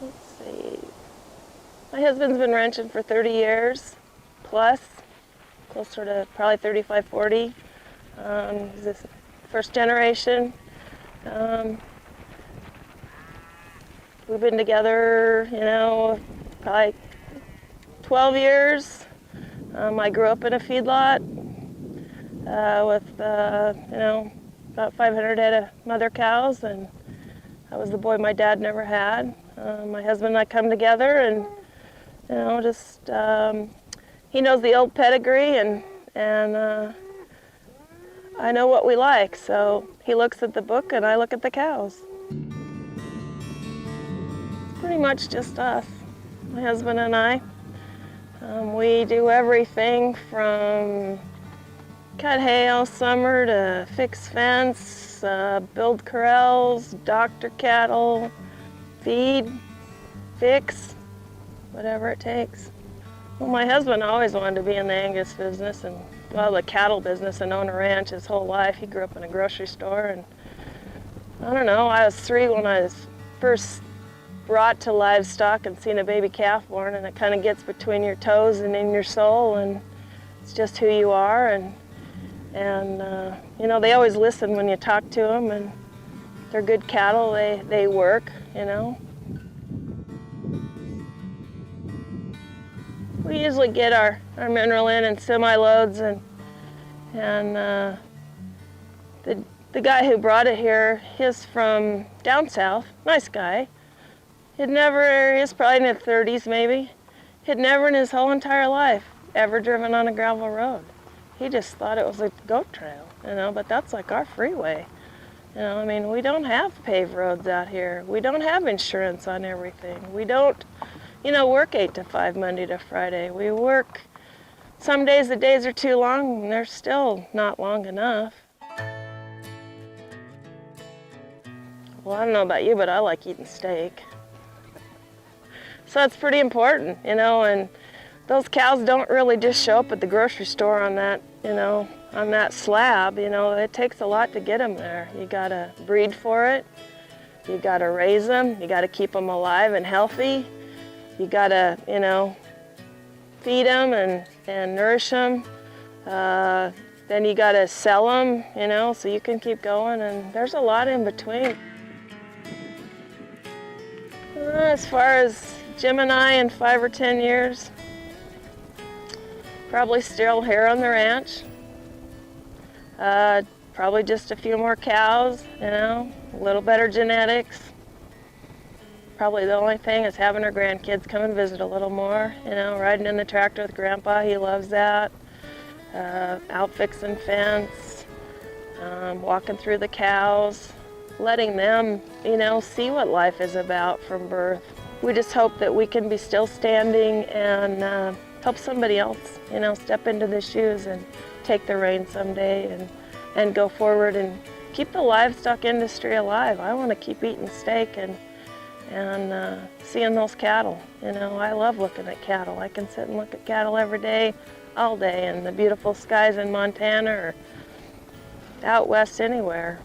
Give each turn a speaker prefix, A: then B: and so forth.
A: let's see. My husband's been ranching for 30 years plus, closer to probably 35, 40. He's this first generation. We've been together, probably 12 years. I grew up in a feedlot with, about 500 head of mother cows, and I was the boy my dad never had. My husband and I come together, and he knows the old pedigree, and I know what we like. So he looks at the book, and I look at the cows. It's pretty much just us, my husband and I. We do everything from cut hay all summer to fix fence, build corrals, doctor cattle, feed, fix, whatever it takes. Well, my husband always wanted to be in the Angus business and, the cattle business and own a ranch his whole life. He grew up in a grocery store, and I don't know, I was 3 when I was first brought to livestock and seen a baby calf born, and it kind of gets between your toes and in your soul, and it's just who you are, and they always listen when you talk to them, and they're good cattle, they work, We usually get our mineral in semi-loads, and the guy who brought it here, he's from down south, nice guy. He's probably in his 30s maybe. He'd never in his whole entire life ever driven on a gravel road. He just thought it was a goat trail, but that's like our freeway. We don't have paved roads out here. We don't have insurance on everything. We don't, work 8 to 5 Monday to Friday. We work, some days the days are too long, and they're still not long enough. Well, I don't know about you, but I like eating steak. So that's pretty important, and those cows don't really just show up at the grocery store on that, on that slab. It takes a lot to get them there. You gotta breed for it, you gotta raise them, you gotta keep them alive and healthy, you gotta, feed them and nourish them. Then you gotta sell them, so you can keep going, and there's a lot in between. As far as Jim and I in 5 or 10 years, probably still here on the ranch. Probably just a few more cows, a little better genetics. Probably the only thing is having our grandkids come and visit a little more, riding in the tractor with Grandpa, he loves that. Out fixing fence, walking through the cows, letting them, see what life is about from birth. We just hope that we can be still standing and help somebody else, step into the shoes and take the reins someday and go forward and keep the livestock industry alive. I want to keep eating steak and seeing those cattle. I love looking at cattle. I can sit and look at cattle every day, all day, in the beautiful skies in Montana or out west anywhere.